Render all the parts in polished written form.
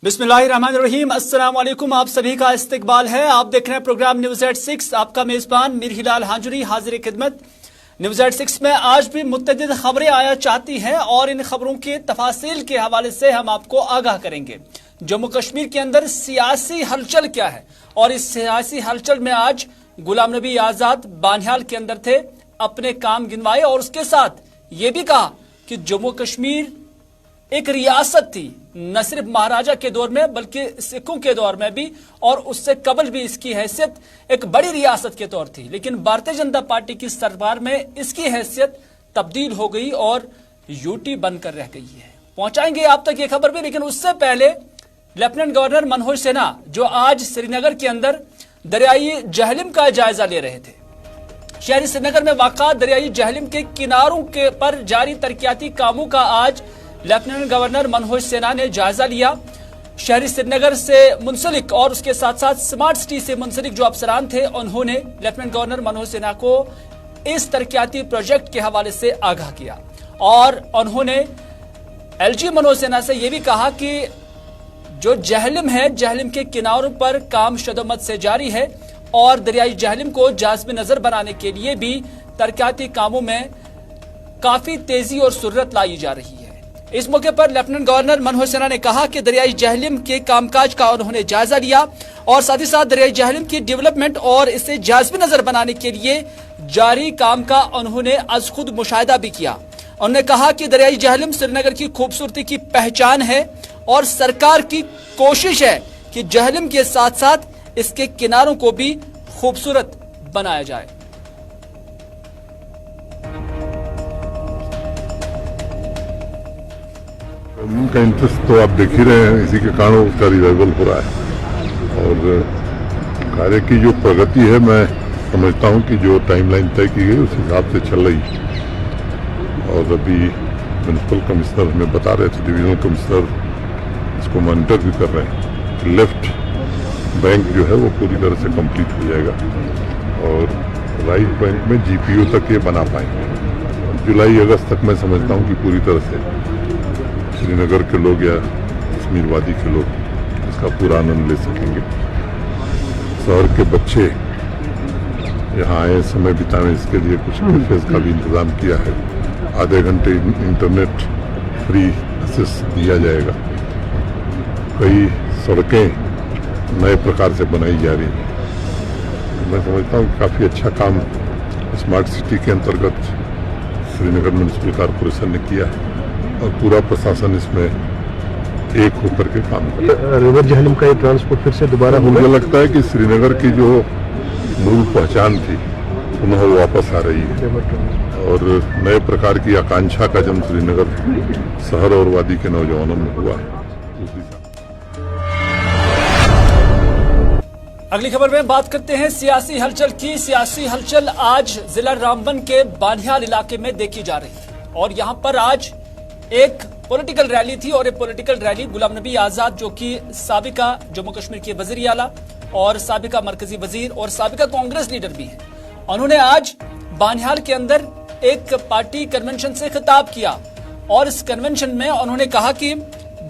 बिस्मिल्लाहिर्रहमानिर्रहीम। अस्सलाम वालेकुम। आप सभी का इस्तकबाल है। आप देख रहे हैं प्रोग्राम न्यूज एट 6। आपका मेजबान मीर हिलाल हांजुरी हाजिर खिदमत। न्यूज एट 6 में आज भी मुतअद्दिद खबरें आया चाहती हैं और इन खबरों के तफासिल के हवाले से हम आपको आगाह करेंगे। जम्मू कश्मीर के अंदर सियासी हलचल क्या है और इस सियासी हलचल में आज गुलाम नबी आजाद बानिहाल के अंदर थे, अपने काम गिनवाए और उसके साथ ये भी कहा कि जम्मू कश्मीर एक रियासत थी, न सिर्फ महाराजा के दौर में बल्कि सिखों के दौर में भी, और उससे कबल भी इसकी हैसियत एक बड़ी रियासत के तौर थी। लेकिन भारतीय जनता पार्टी की सरकार में इसकी हैसियत तब्दील हो गई और यूटी बनकर रह गई है। पहुंचाएंगे आप तक ये खबर भी, लेकिन उससे पहले लेफ्टिनेंट गवर्नर मनोज सिन्हा जो आज श्रीनगर के अंदर दरियाई जहलिम का जायजा ले रहे थे। शहरी श्रीनगर में वाक़ा दरियाई जहलिम के किनारों के पर जारी तरक्याती कामों का आज लेफ्टिनेंट गवर्नर मनोज सिन्हा ने जायजा लिया। शहरी श्रीनगर से मुंसलिक और उसके साथ साथ स्मार्ट सिटी से मुंसलिक जो अफसरान थे, उन्होंने लेफ्टिनेंट गवर्नर मनोज सिन्हा को इस तरक्याती प्रोजेक्ट के हवाले से आगाह किया और उन्होंने एलजी मनोज सिन्हा से यह भी कहा कि जो जहलिम है, जहलिम के किनारों पर काम शदमत से जारी है और दरियाई जहलिम को जाज़ब नजर बनाने के लिए भी तरक्याती कामों में काफी तेजी और सुर्रत लाई जा रही है। इस मौके पर लेफ्टिनेंट गवर्नर मनोज सिन्हा ने कहा कि दरियाई जहलिम के कामकाज का उन्होंने जायजा लिया और साथ ही साथ दरियाई जहलिम की डेवलपमेंट और इसे जाज़ब नजर बनाने के लिए जारी काम का उन्होंने अज खुद मुशाहिदा भी किया। उन्होंने कहा कि दरियाई जहलिम श्रीनगर की खूबसूरती की पहचान है और सरकार की कोशिश है कि जहलिम के साथ साथ इसके किनारों को भी खूबसूरत बनाया जाए। उनका इंटरेस्ट तो आप देख ही रहे हैं, इसी के कारण उसका रिवाइवल हो रहा है और कार्य की जो प्रगति है, मैं समझता हूं कि जो टाइमलाइन तय की गई उस हिसाब से चल रही है। और अभी म्यूनिसिपल कमिश्नर हमें बता रहे थे, डिविजनल कमिश्नर इसको मॉनिटर भी कर रहे हैं। लेफ्ट बैंक जो है वो पूरी तरह से कंप्लीट हो जाएगा और राइट बैंक में जीपीओ तक ये बना पाएंगे। जुलाई अगस्त तक मैं समझता हूँ कि पूरी तरह से श्रीनगर के लोग या कश्मीर वादी के लोग इसका पूरा आनंद ले सकेंगे। शहर के बच्चे यहाँ आए समय बिताने, इसके लिए कुछ कैफेज का भी इंतजाम किया है। आधे घंटे इंटरनेट फ्री एक्सेस दिया जाएगा। कई सड़कें नए प्रकार से बनाई जा रही हैं। मैं समझता हूँ काफ़ी अच्छा काम स्मार्ट सिटी के अंतर्गत श्रीनगर म्यूनिसिपल कॉरपोरेशन ने किया है और पूरा प्रशासन इसमें एक होकर के काम कर रहा है। रिवर जहलिम का ये ट्रांसपोर्ट फिर से दोबारा मुझे लगता है कि श्रीनगर की जो मूल पहचान थी पुनः वापस आ रही है और नए प्रकार की आकांक्षा का जन्म श्रीनगर शहर और वादी के नौजवानों में हुआ है। अगली खबर में बात करते हैं सियासी हलचल की। सियासी हलचल आज जिला रामबन के बानिहाल इलाके में देखी जा रही है और यहाँ पर आज एक पॉलिटिकल रैली थी और ये पॉलिटिकल रैली गुलाम नबी आजाद जो कि साबिका जम्मू कश्मीर के वजीर आला और साबिका मरकजी वजीर और साबिका कांग्रेस लीडर भी हैं, उन्होंने आज बानिहाल के अंदर एक पार्टी कन्वेंशन से खिताब किया और इस कन्वेंशन में उन्होंने कहा कि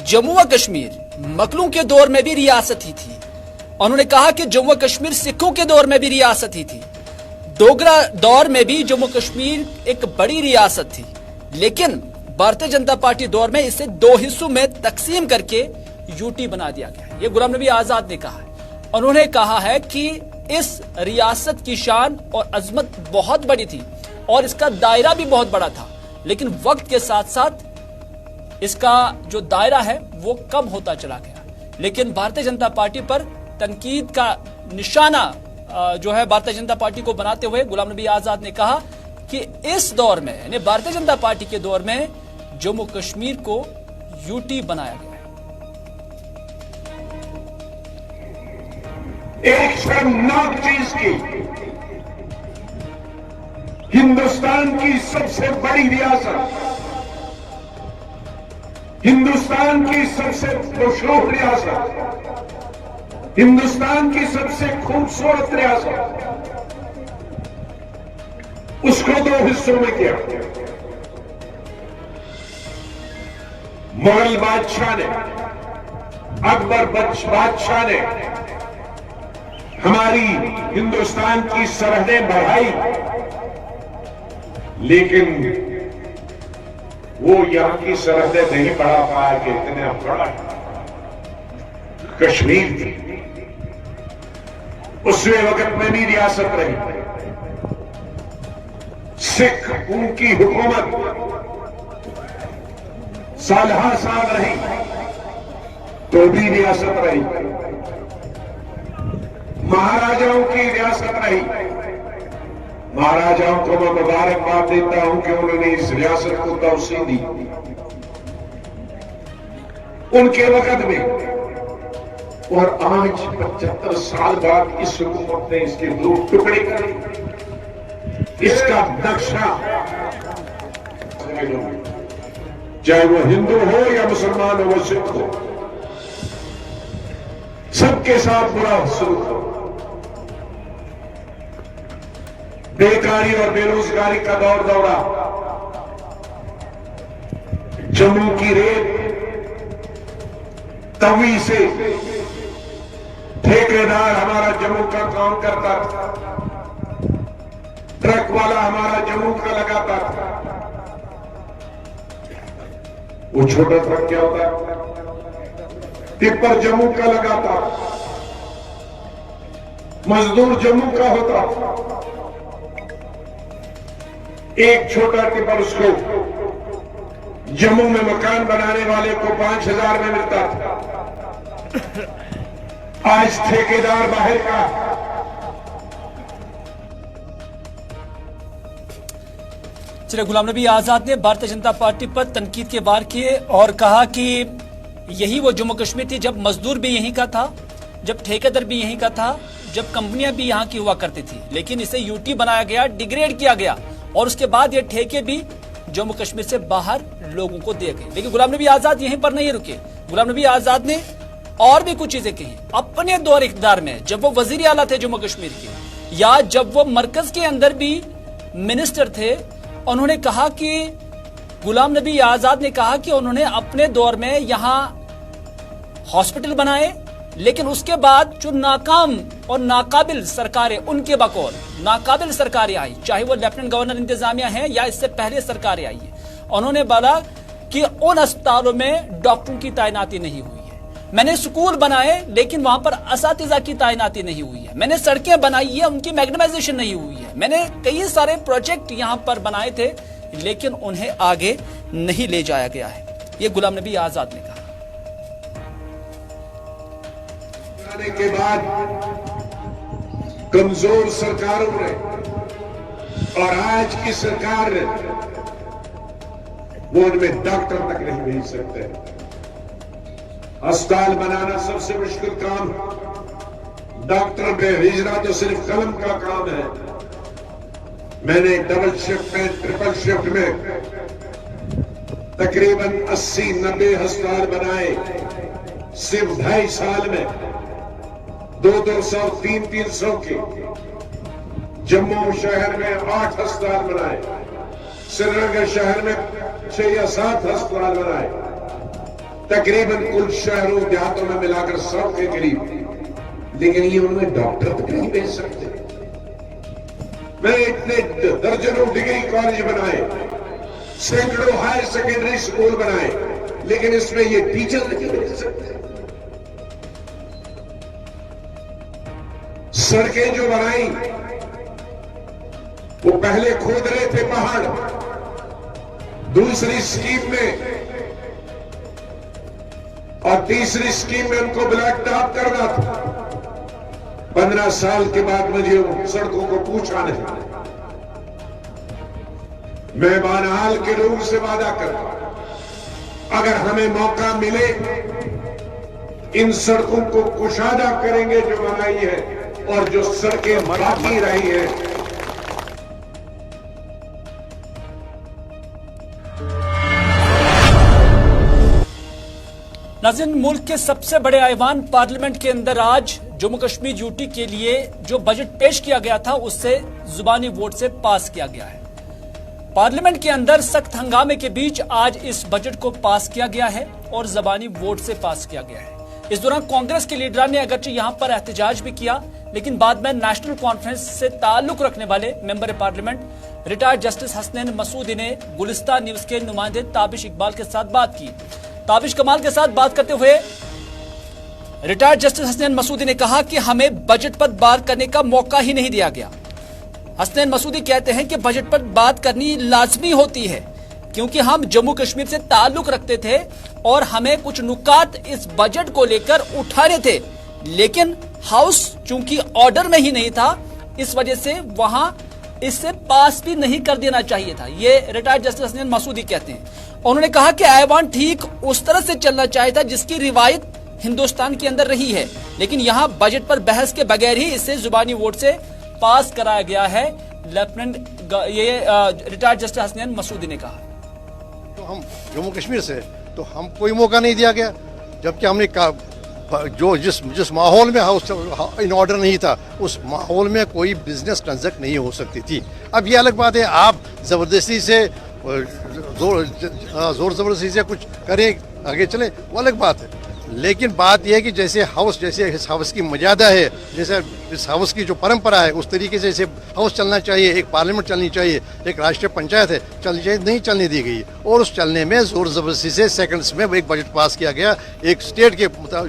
जम्मू व कश्मीर मकलू के दौर में भी रियासत ही थी। उन्होंने कहा कि जम्मू कश्मीर सिखों के दौर में भी रियासत ही थी, डोगरा दौर में भी जम्मू कश्मीर एक बड़ी रियासत थी, लेकिन भारतीय जनता पार्टी दौर में इसे दो हिस्सों में तकसीम करके यूटी बना दिया गया। ये गुलाम नबी आजाद ने कहा है। उन्होंने कहा है कि इस रियासत की शान और अजमत बहुत बड़ी थी और इसका दायरा भी बहुत बड़ा था, लेकिन वक्त के साथ साथ इसका जो दायरा है वो कम होता चला गया। लेकिन भारतीय जनता पार्टी पर तनकीद का निशाना जो है भारतीय जनता पार्टी को बनाते हुए गुलाम नबी आजाद ने कहा कि इस दौर में, यानी भारतीय जनता पार्टी के दौर में, जम्मू कश्मीर को यूटी बनाया गया है। एक शर्मनाक चीज की, हिंदुस्तान की सबसे बड़ी रियासत, हिंदुस्तान की सबसे मशहूर रियासत, हिंदुस्तान की सबसे खूबसूरत रियासत, उसको दो हिस्सों में किया। मुगल बादशाह ने अकबर बादशाह ने हमारी हिंदुस्तान की सरहदें बढ़ाई, लेकिन वो यहां की सरहदें नहीं बढ़ा पाया कि इतना बड़ा कश्मीर थी। उसमें वक्त में भी रियासत रही, सिख उनकी हुकूमत सालहा साल रही तो भी रियासत रही, महाराजाओं की रियासत रही। महाराजाओं को मैं मुबारकबाद देता हूं कि उन्होंने इस रियासत को तवसीह दी। उनके वक्त में और आज 75 साल बाद इस हुकूमत ने इसके 2 टुकड़े करे, इसका नक्शा, चाहे वो हिंदू हो या मुसलमान हो, वो सिख हो, सबके साथ बुरा सलूक हो। बेकारी और बेरोजगारी का दौर दौरा, जम्मू की रेत, तवी से ठेकेदार हमारा जम्मू का काम करता था, ट्रक वाला हमारा जम्मू का लगाता था। वो छोटा ट्रक क्या होता है, टिप्पर जम्मू का लगाता, मजदूर जम्मू का होता। एक छोटा टिप्पर उसको जम्मू में मकान बनाने वाले को 5,000 में मिलता था। आज ठेकेदार बाहर का। चलिए, गुलाम नबी आजाद ने भारतीय जनता पार्टी पर तनकीद के वार किए और कहा कि यही वो जम्मू कश्मीर थी जब मजदूर भी यहीं का था, जब ठेकेदार भी यहीं का था, जब कंपनियां भी यहां की हुआ करती थी, लेकिन इसे यूटी बनाया गया, डिग्रेड किया गया और उसके बाद ये ठेके भी जम्मू कश्मीर से बाहर लोगों को दिए गए। लेकिन गुलाम नबी आजाद यहीं पर नहीं रुके। गुलाम नबी आजाद ने और भी कुछ चीजें कही अपने दौर इक़्तिदार में, जब वो वजीर आला थे जम्मू कश्मीर के, या जब वो मरकज के अंदर भी मिनिस्टर थे। उन्होंने कहा कि गुलाम नबी आजाद ने कहा कि उन्होंने अपने दौर में यहां हॉस्पिटल बनाए, लेकिन उसके बाद जो नाकाम और नाकाबिल सरकारें, उनके बकौल नाकाबिल सरकारें आई, चाहे वो लेफ्टिनेंट गवर्नर इंतजामिया है या इससे पहले सरकारें आई है, उन्होंने बोला कि उन अस्पतालों में डॉक्टरों की तैनाती नहीं हुई है। मैंने स्कूल बनाए लेकिन वहां पर असातिज़ा की तैनाती नहीं हुई है। मैंने सड़कें बनाई है, उनकी मैग्नेमाइजेशन नहीं हुई है। मैंने कई सारे प्रोजेक्ट यहां पर बनाए थे लेकिन उन्हें आगे नहीं ले जाया गया है। ये गुलाम नबी आजाद ने कहा। के बाद कमजोर सरकारों ने और आज की सरकार ने वो उनमें डॉक्टर तक नहीं भेज सकते। अस्पताल बनाना सबसे मुश्किल काम, डॉक्टर भेजना तो सिर्फ कलम का काम है। मैंने डबल शिफ्ट में, ट्रिपल शिफ्ट में तकरीबन 80-90 अस्पताल बनाए सिर्फ 2.5 साल में। 200-200, 300-300 के जम्मू शहर में 8 अस्पताल बनाए, श्रीनगर शहर में 6 या 7 अस्पताल बनाए, तकरीबन कुल शहरों देहातों में मिलाकर 100 के करीब। लेकिन ये उनमें डॉक्टर तक नहीं भेज सकते। मैंने इतने दर्जनों डिग्री कॉलेज बनाए, सैकड़ों हायर सेकेंडरी स्कूल बनाए, लेकिन इसमें ये टीचर नहीं भेज सकते। सड़कें जो बनाई वो पहले खोद रहे थे पहाड़, दूसरी स्कीम में और तीसरी स्कीम में उनको ब्लैक टॉप करना था। 15 साल के बाद मुझे सड़कों को पूछा नहीं। मैं बानहाल के लोगों से वादा करता, अगर हमें मौका मिले इन सड़कों को कुशादा करेंगे जो बनाई है, और जो सड़कें बाकी रही है नाज़रीन, मुल्क के सबसे बड़े ऐवान पार्लियामेंट के अंदर आज जम्मू कश्मीर यूटी के लिए जो बजट पेश किया गया था उससे जुबानी वोट से पास किया गया है। पार्लियामेंट के अंदर सख्त हंगामे के बीच आज इस बजट को पास किया गया है और जुबानी वोट से पास किया गया है। इस दौरान कांग्रेस के लीडरान ने अगरचे यहां पर एहतजाज भी किया, लेकिन बाद में नेशनल कॉन्फ्रेंस से ताल्लुक रखने वाले member parliament retired justice Hasnain Masoodi ने गुलिस्तान न्यूज के नुमाइंदे ताबिश इकबाल के साथ बात की। ताबिश कमाल के साथ बात करते हुए रिटायर्ड जस्टिस हसनैन मसूदी ने कहा कि हमें बजट पर बात करने का मौका ही नहीं दिया गया। हसनैन मसूदी कहते हैं कि बजट पर बात करनी लाजमी होती है क्योंकि हम जम्मू कश्मीर से ताल्लुक रखते थे और हमें कुछ नुकात इस बजट को लेकर उठाने थे, लेकिन हाउस चूंकि ऑर्डर में ही नहीं था, इस वजह से वहां इससे पास भी नहीं कर देना चाहिए था। ये रिटायर्ड जस्टिस हसनैन मसूदी कहते हैं। उन्होंने कहा कि ऐवान ठीक उस तरह से चलना चाहिए था जिसकी रिवायत हिंदुस्तान के अंदर रही है, लेकिन यहाँ बजट पर बहस के बगैर ही इसे जुबानी वोट से पास कराया गया है। लेफ्टिनेंट ये रिटायर्ड जस्टिस हसनैन मसूदी ने कहा। तो हम जम्मू कश्मीर से तो हम कोई मौका नहीं दिया गया, जबकि हमने जो जिस माहौल में हाउस इन ऑर्डर नहीं था, उस माहौल में कोई बिजनेस ट्रांजैक्ट नहीं हो सकती थी। अब ये अलग बात है, आप जबरदस्ती से जोर जबरदस्ती से कुछ करें, आगे चले, वो अलग बात है। लेकिन बात यह है कि जैसे इस हाउस की मर्यादा है, जैसे इस हाउस की जो परंपरा है, उस तरीके से इसे हाउस चलना चाहिए, एक पार्लियामेंट चलनी चाहिए, एक राष्ट्रीय पंचायत है चलनी चाहिए, नहीं चलने दी गई। और उस चलने में जोर जबरदस्ती से सेकंड्स में एक बजट पास किया गया, एक स्टेट के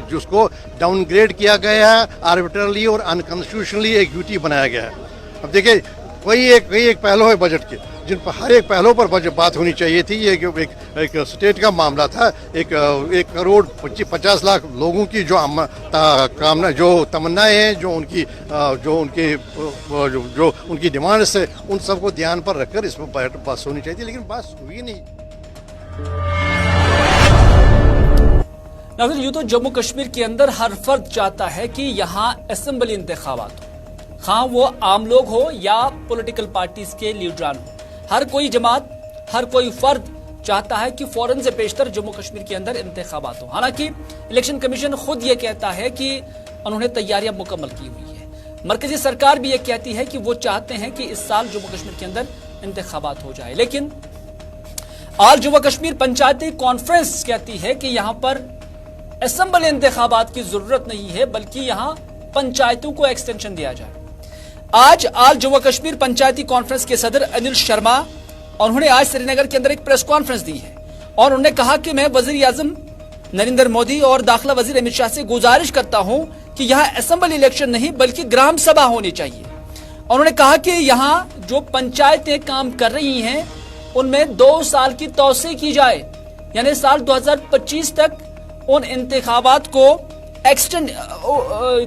जिसको डाउनग्रेड किया गया है, आर्बिट्ररली और अनकॉन्स्टिट्यूशनली एक ड्यूटी बनाया गया है। अब देखिए, कोई एक पहलू है बजट के, जिन पर हर एक पहलू पर बात होनी चाहिए थी। ये एक स्टेट का मामला था, 1 करोड़ 50 लाख लोगों की जो कामना, जो तमन्नाएं हैं, जो उनकी डिमांड्स है, उन सबको ध्यान पर रखकर इस पर बात होनी चाहिए थी, लेकिन बात हुई नहीं। नाज़रीन, यूं तो जम्मू कश्मीर के अंदर हर फर्द चाहता है कि यहाँ असेंबली इंतखाबात हो, खां वो आम लोग हो या पॉलिटिकल पार्टीज के लीडरान हो। हर कोई जमात, हर कोई फर्द चाहता है कि फौरन से पेशतर जम्मू कश्मीर के अंदर इंतखाबात हो। हालांकि इलेक्शन कमीशन खुद ये कहता है कि उन्होंने तैयारियां मुकम्मल की हुई है। मरकजी सरकार भी ये कहती है कि वो चाहते हैं कि इस साल जम्मू कश्मीर के अंदर इंतखाबात हो जाए, लेकिन ऑल जम्मू कश्मीर पंचायती कॉन्फ्रेंस कहती है कि यहाँ पर असेंबली इंतखाबात की जरूरत नहीं है, बल्कि यहाँ पंचायतों को एक्सटेंशन दिया जाए। आज ऑल जम्मू कश्मीर पंचायती कॉन्फ्रेंस के सदर अनिल शर्मा, उन्होंने आज श्रीनगर के अंदर एक प्रेस कॉन्फ्रेंस दी है और उन्होंने कहा कि मैं वजीर आजम नरेंद्र मोदी और दाखिला वजीर अमित शाह से गुजारिश करता हूं कि यहाँ असेंबली इलेक्शन नहीं बल्कि ग्राम सभा होनी चाहिए। उन्होंने कहा कि यहाँ जो पंचायतें काम कर रही हैं उनमें 2 साल की तौसीह की जाए, यानी साल 2025 तक उन इंतखाबात को एक्सटेंड,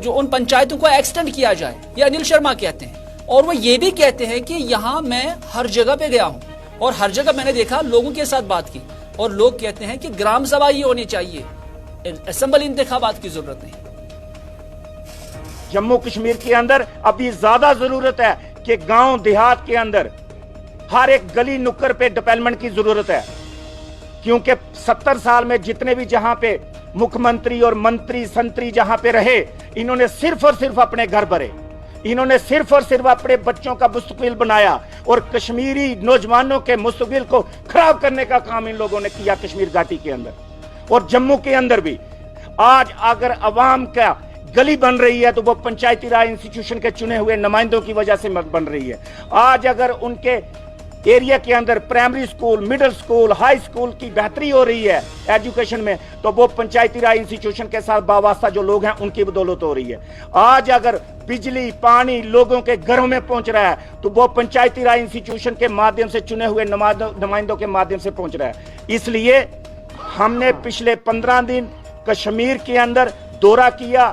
जो उन पंचायतों को एक्सटेंड किया जाए। ये अनिल शर्मा कहते हैं और वो ये भी कहते हैं कि यहाँ मैं हर जगह पे गया हूँ और हर जगह मैंने देखा, लोगों के साथ बात की और लोग कहते हैं कि ग्राम सभा ही होनी चाहिए, असेंबली इंतखाबात की जरूरत नहीं। जम्मू कश्मीर के अंदर अभी ज्यादा जरूरत है कि गांव देहात के अंदर हर एक गली नुक्कड़ पे डेवलपमेंट की जरूरत है, क्योंकि 70 साल में जितने भी जहां पे मुख्यमंत्री और मंत्री संतरी जहां पे रहे, इन्होंने सिर्फ और सिर्फ अपने घर भरे, इन्होंने सिर्फ और सिर्फ अपने बच्चों का मुस्तकबिल बनाया और कश्मीरी नौजवानों के मुस्तकबिल को खराब करने का काम इन लोगों ने किया कश्मीर घाटी के अंदर और जम्मू के अंदर भी। आज अगर अवाम का गली बन रही है तो वो पंचायती राज इंस्टीट्यूशन के चुने हुए नुमाइंदों की वजह से बन रही है। आज अगर उनके एरिया के अंदर primary school, middle school, high school की बेहतरी हो रही है एजुकेशन में, तो वो पंचायती राज इंस्टीट्यूशन के साथ वाबस्ता जो लोग हैं उनकी बदौलत हो रही है। आज अगर बिजली पानी लोगों के घरों में पहुंच रहा है तो वो पंचायती राज इंस्टीट्यूशन के माध्यम से चुने हुए नुमाइंदों के माध्यम से पहुंच रहा है। इसलिए हमने पिछले 15 दिन कश्मीर के अंदर दौरा किया,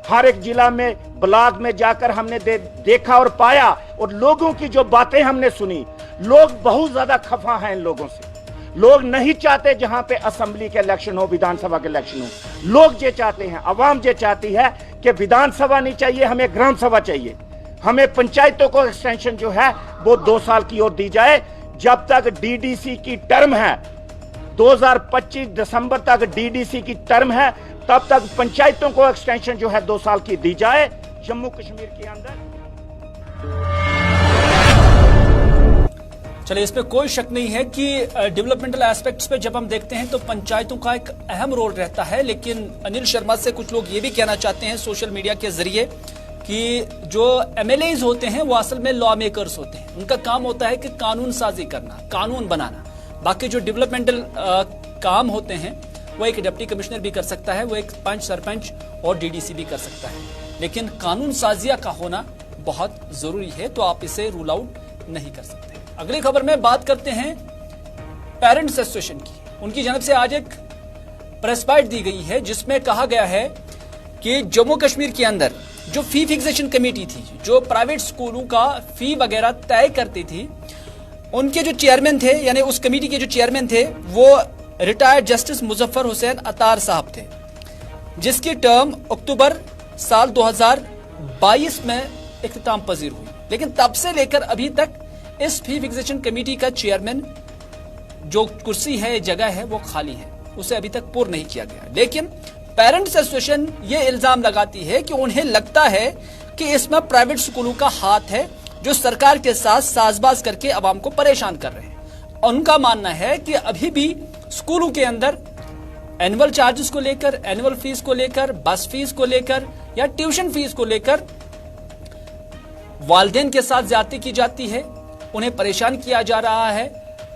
हर एक जिला में ब्लॉक में जाकर हमने देखा और पाया और लोगों की जो बातें हमने सुनी, लोग बहुत ज्यादा खफा हैं इन लोगों से। लोग नहीं चाहते जहां पे असेंबली के इलेक्शन हो, विधानसभा के इलेक्शन हो। लोग ये चाहते हैं, अवाम ये चाहती है कि विधानसभा नहीं चाहिए, हमें ग्राम सभा चाहिए। हमें पंचायतों को एक्सटेंशन जो है वो 2 साल की ओर दी जाए। जब तक डीडीसी की टर्म है, 2025 दिसंबर तक डीडीसी की टर्म है, तब तक पंचायतों को एक्सटेंशन जो है 2 साल की दी जाए जम्मू कश्मीर के अंदर। चलिए, इसमें कोई शक नहीं है कि डेवलपमेंटल एस्पेक्ट्स पे जब हम देखते हैं तो पंचायतों का एक अहम रोल रहता है। लेकिन अनिल शर्मा से कुछ लोग ये भी कहना चाहते हैं सोशल मीडिया के जरिए कि जो MLAs होते हैं वो असल में लॉ मेकर्स होते हैं। उनका काम होता है कि कानून साजी करना, कानून बनाना। बाकी जो डेवलपमेंटल काम होते हैं वो एक डिप्टी कमिश्नर भी कर सकता है, वो एक पंच, सरपंच और DDC भी कर सकता है। लेकिन कानून साजिया का होना बहुत जरूरी है, तो आप इसे रूल आउट नहीं कर सकते। अगली खबर में बात करते हैं पेरेंट्स एसोसिएशन की। उनकी जानब से आज एक प्रेस बाइट दी गई है जिसमें कहा गया है कि जम्मू कश्मीर के अंदर जो फी फिक्सेशन कमेटी थी, जो प्राइवेट स्कूलों का फी वगैरह तय करती थी, उनके जो चेयरमैन थे, यानी उस कमेटी के जो चेयरमैन थे, वो रिटायर्ड जस्टिस मुजफ्फर हुसैन अतार साहब थे, जिसकी टर्म अक्टूबर साल 2022 में इख्तिताम पजीर हुई। लेकिन तब से लेकर अभी तक इस फी फिक्सेशन कमेटी का चेयरमैन जो कुर्सी है, जगह है, वो खाली है, उसे अभी तक पूर्ण नहीं किया गया। लेकिन पेरेंट्स एसोसिएशन ये इल्जाम लगाती है कि उन्हें लगता है कि इसमें प्राइवेट स्कूलों का हाथ है, जो सरकार के साथ साजबाज करके अवाम को परेशान कर रहे हैं। उनका मानना है कि अभी भी स्कूलों के अंदर एनुअल चार्जेस को लेकर, एनुअल फीस को लेकर, बस फीस को लेकर या ट्यूशन फीस को लेकर वालिदैन के साथ ज्यादती की जाती है, उन्हें परेशान किया जा रहा है,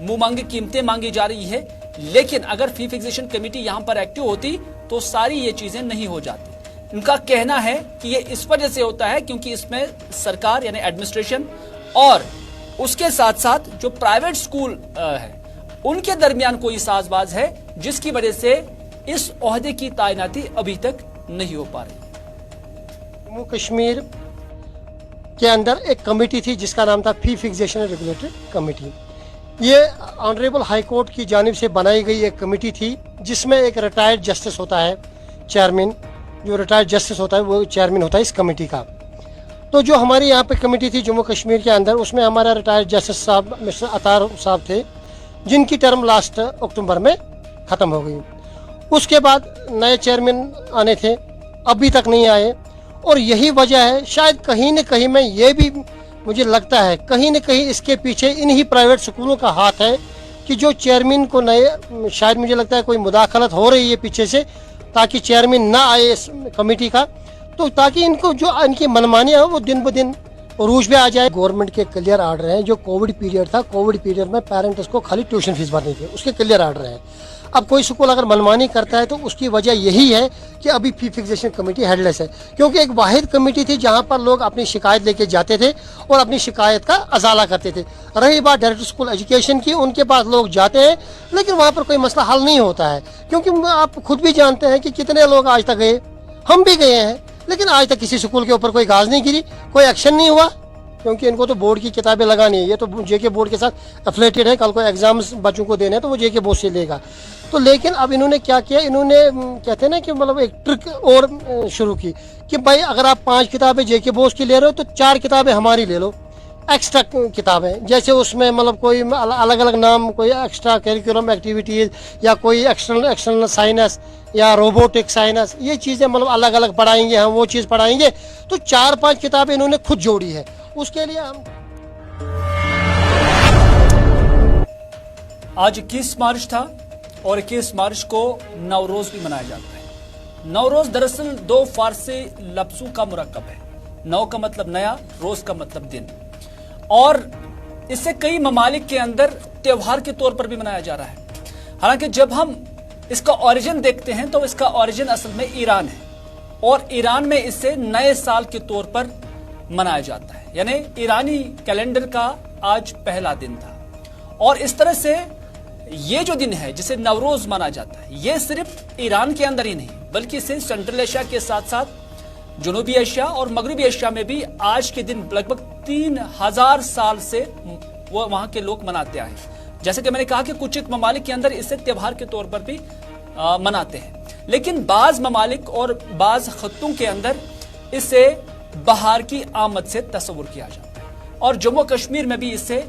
मुंह मांगी कीमतें मांगी जा रही है। लेकिन अगर फी फिक्सेशन कमेटी यहां पर एक्टिव होती तो सारी ये चीजें नहीं हो जाती। उनका कहना है कि ये इस वजह से होता है क्योंकि इसमें सरकार यानी एडमिनिस्ट्रेशन और उसके साथ साथ जो प्राइवेट स्कूल है उनके दरमियान कोई साजबाज है, जिसकी वजह से इस ओहदे की तैनाती अभी तक नहीं हो पा रही। जम्मू कश्मीर के अंदर एक कमेटी थी जिसका नाम था फी फिक्सेशन रेगुलेटरी कमेटी। ये ऑनरेबल हाई कोर्ट की जानिब से बनाई गई एक कमेटी थी जिसमें एक रिटायर्ड जस्टिस होता है, चेयरमैन। जो रिटायर्ड जस्टिस होता है वो चेयरमैन होता है इस कमेटी का। तो जो हमारी यहाँ पे कमेटी थी जम्मू कश्मीर के अंदर, उसमें हमारा रिटायर्ड जस्टिस साहब मिस्टर अतार साहब थे, जिनकी टर्म लास्ट अक्टूबर में ख़त्म हो गई। उसके बाद नए चेयरमैन आने थे, अभी तक नहीं आए। और यही वजह है, शायद कहीं न कहीं में ये भी मुझे लगता है कहीं न कहीं इसके पीछे इन्हीं प्राइवेट स्कूलों का हाथ है कि जो चेयरमैन को नए, शायद मुझे लगता है कोई मुदाखलत हो रही है पीछे से, ताकि चेयरमैन ना आए इस कमेटी का, तो ताकि इनको जो इनकी मनमानियाँ हो वो दिन ब दिन उरूज पे आ जाए। गवर्नमेंट के क्लियर आर्डर हैं, जो कोविड पीरियड था, कोविड पीरियड में पेरेंट्स को खाली ट्यूशन फीस भरनी थी, उसके क्लियर आर्डर हैं। अब कोई स्कूल अगर मनमानी करता है तो उसकी वजह यही है कि अभी फी फिक्सेशन कमेटी हेडलेस है, क्योंकि एक वाहिद कमेटी थी जहां पर लोग अपनी शिकायत लेके जाते थे और अपनी शिकायत का अजाला करते थे। रही बात डायरेक्टर स्कूल एजुकेशन की, उनके पास लोग जाते हैं लेकिन वहां पर कोई मसला हल नहीं होता है, क्योंकि आप खुद भी जानते हैं कि कितने लोग आज तक गए, हम भी गए हैं, लेकिन आज तक किसी स्कूल के ऊपर कोई गाज नहीं गिरी, कोई एक्शन नहीं हुआ, क्योंकि इनको तो बोर्ड की किताबें लगानी है। ये तो जेके बोर्ड के साथ एफिलेटेड है, कल को एग्जाम्स बच्चों को देने हैं तो वो जेके बोर्ड से लेगा। तो लेकिन अब इन्होंने क्या किया, इन्होंने कहते हैं ना कि मतलब एक ट्रिक और शुरू की कि भाई अगर आप 5 किताबें जेके बोर्ड की ले रहे हो तो 4 किताबें हमारी ले लो, एक्स्ट्रा किताबें। जैसे उसमें मतलब कोई अलग अलग नाम, कोई एक्स्ट्रा करिकुलम एक्टिविटीज़ या कोई एक्सटर्नल साइंस या रोबोटिक साइंस, ये चीज़ें मतलब अलग अलग पढ़ाएंगे, हम वो चीज़ पढ़ाएंगे। तो 4-5 किताबें इन्होंने खुद जोड़ी है। उसके लिए हम आज 21 मार्च था और 21 मार्च को नवरोज भी मनाया जाता है। नवरोज दरअसल 2 फारसी लफ्जों का मुरक्कब है। नौ का मतलब नया, रोज का मतलब दिन, और इसे कई ममालिक के अंदर त्योहार के तौर पर भी मनाया जा रहा है। हालांकि जब हम इसका ओरिजिन देखते हैं तो इसका ओरिजिन असल में ईरान है, और ईरान में इसे नए साल के तौर पर मनाया जाता है, यानी ईरानी कैलेंडर का आज पहला दिन था। और इस तरह से ये जो दिन है जिसे नवरोज माना जाता है, ये सिर्फ ईरान के अंदर ही नहीं बल्कि इसे सेंट्रल एशिया के साथ साथ जनूबी एशिया और मगरबी एशिया में भी आज के दिन लगभग 3000 साल से वो वहां के लोग मनाते आए। जैसे कि मैंने कहा कि कुछ एक ममालिक के अंदर इसे त्योहार के तौर पर भी मनाते हैं, लेकिन बाज ममालिक और बाज खत्तों के अंदर इसे बहार की आमद से तस्वुर किया जाता है, और जम्मू कश्मीर में भी इसे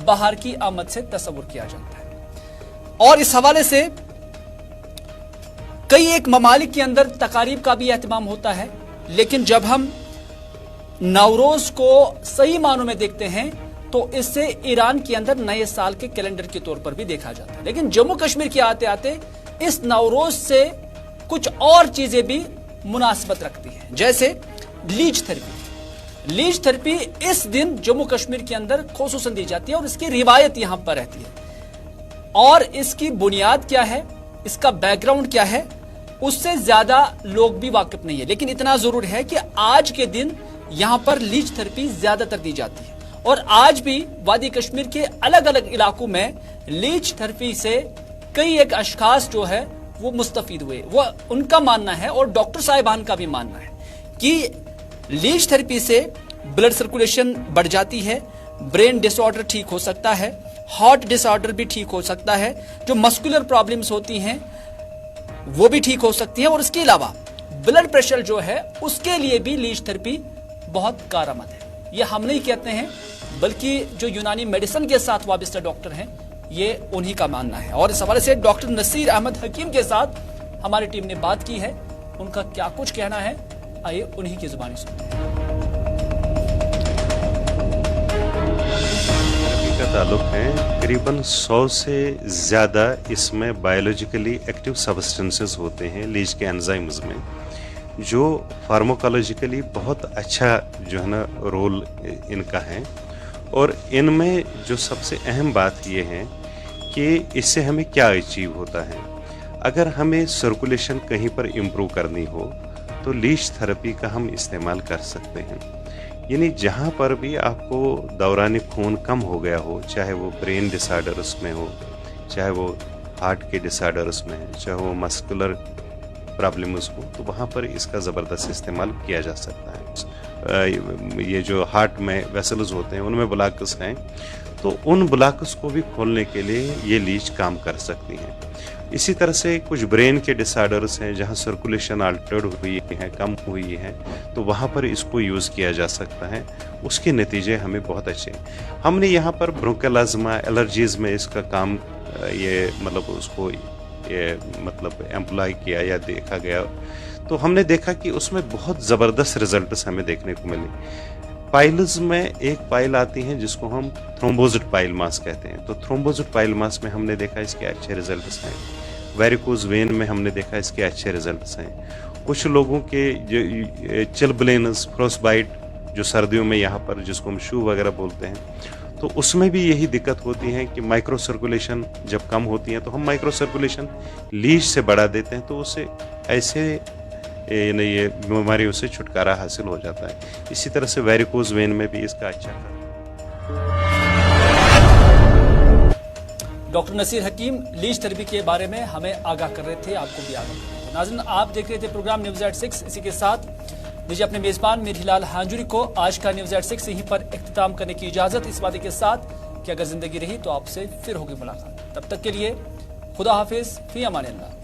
बहार की आमद से तस्वुर किया जाता है। और इस हवाले से कई एक ममालिक के अंदर तकारीब का भी एहतमाम होता है, लेकिन जब हम नवरोज को सही मानों में देखते हैं तो इससे ईरान के अंदर नए साल के कैलेंडर के तौर पर भी देखा जाता है। लेकिन जम्मू कश्मीर के आते आते इस नवरोज से कुछ और चीजें भी मुनासिबत रखती है, जैसे लीच थेरेपी। लीच थेरेपी इस दिन जम्मू कश्मीर के अंदर खुसूसन दी जाती है और इसकी रिवायत यहां पर रहती है, और इसकी बुनियाद क्या है, इसका बैकग्राउंड क्या है, उससे ज्यादा लोग भी वाकिफ नहीं है। लेकिन इतना जरूर है कि आज के दिन यहां पर लीच थेरेपी ज्यादातर दी जाती है, और आज भी वादी कश्मीर के अलग अलग इलाकों में लीच थेरेपी से कई एक अशखास जो है वो मुस्तफीद हुए। वो उनका मानना है और डॉक्टर साहिबान का भी मानना है कि लीच थेरेपी से ब्लड सर्कुलेशन बढ़ जाती है, ब्रेन डिसऑर्डर ठीक हो सकता है, हार्ट डिसऑर्डर भी ठीक हो सकता है, जो मस्कुलर प्रॉब्लम्स होती हैं वो भी ठीक हो सकती हैं, और इसके अलावा ब्लड प्रेशर जो है उसके लिए भी लीच थेरेपी बहुत कारआमद है। ये हम नहीं कहते हैं, बल्कि जो यूनानी मेडिसिन के साथ वाबस्ता डॉक्टर हैं ये उन्हीं का मानना है। और इस हवाले से डॉक्टर नसीर अहमद हकीम के साथ हमारी टीम ने बात की है, उनका क्या कुछ कहना है आइए उन्हीं की जुबानी सुनते हैं। का ताल्लुक है करीबन 100 से ज़्यादा इसमें बायोलॉजिकली एक्टिव सब्सटेंसेस होते हैं लीच के एंजाइम्स में, जो फार्माकोलॉजिकली बहुत अच्छा जो है ना रोल इनका है। और इनमें जो सबसे अहम बात ये है कि इससे हमें क्या अचीव होता है। अगर हमें सर्कुलेशन कहीं पर इम्प्रूव करनी हो तो लीच थेरेपी का हम इस्तेमाल कर सकते हैं। यानी जहाँ पर भी आपको दौरान खून कम हो गया हो, चाहे वो ब्रेन डिसऑर्डर्स में हो, चाहे वो हार्ट के डिसऑर्डर्स में है, चाहे वो मस्कुलर प्रॉब्लम्स हो, तो वहाँ पर इसका ज़बरदस्त इस्तेमाल किया जा सकता है। ये जो हार्ट में वेसल्स होते हैं उनमें ब्लॉक्स हैं, तो उन ब्लॉक्स को भी खोलने के लिए ये लीच काम कर सकती हैं। इसी तरह से कुछ ब्रेन के डिसऑर्डर्स हैं जहाँ सर्कुलेशन अल्टर्ड हुई है, कम हुई है, तो वहाँ पर इसको यूज़ किया जा सकता है। उसके नतीजे हमें बहुत अच्छे। हमने यहाँ पर ब्रोंकल अज़मा एलर्जीज़ में इसका काम ये मतलब उसको ये मतलब एम्प्लॉय किया या देखा गया, तो हमने देखा कि उसमें बहुत ज़बरदस्त रिजल्ट्स हमें देखने को मिले। पाइल्स में एक पाइल आती है जिसको हम थ्रोम्बोसिस पाइल मास कहते हैं, तो थ्रोम्बोसिस पाइल मास में हमने देखा इसके अच्छे रिजल्ट्स हैं। वेरिकोज वेन में हमने देखा इसके अच्छे रिजल्ट्स हैं। कुछ लोगों के जो चिलब्लेनस, फ्रोस्टबाइट जो सर्दियों में यहाँ पर जिसको हम शू वगैरह बोलते हैं, तो उसमें भी यही दिक्कत होती है कि माइक्रो सर्कुलेशन जब कम होती है तो हम माइक्रो सर्कुलेशन लीच से बढ़ा देते हैं, तो उससे ऐसे ये बीमारियों से छुटकारा हासिल हो जाता है। इसी तरह से वेरिकोज वेन में भी इसका अच्छा डॉक्टर नसीर हकीम लीच थेरेपी के बारे में हमें आगाह कर रहे थे, आपको भी आगाह कर रहे थे। नाज़रीन, आप देख रहे थे प्रोग्राम न्यूज़ एट 6। इसी के साथ दीजिए अपने मेजबान मिरहिलाल हांजुरी को आज का न्यूज़ एट 6 यहीं पर इख्तिताम करने की इजाजत, इस वादे के साथ कि अगर जिंदगी रही तो आपसे फिर होगी मुलाकात। तब तक के लिए खुदा हाफिज, फी अमान अल्लाह।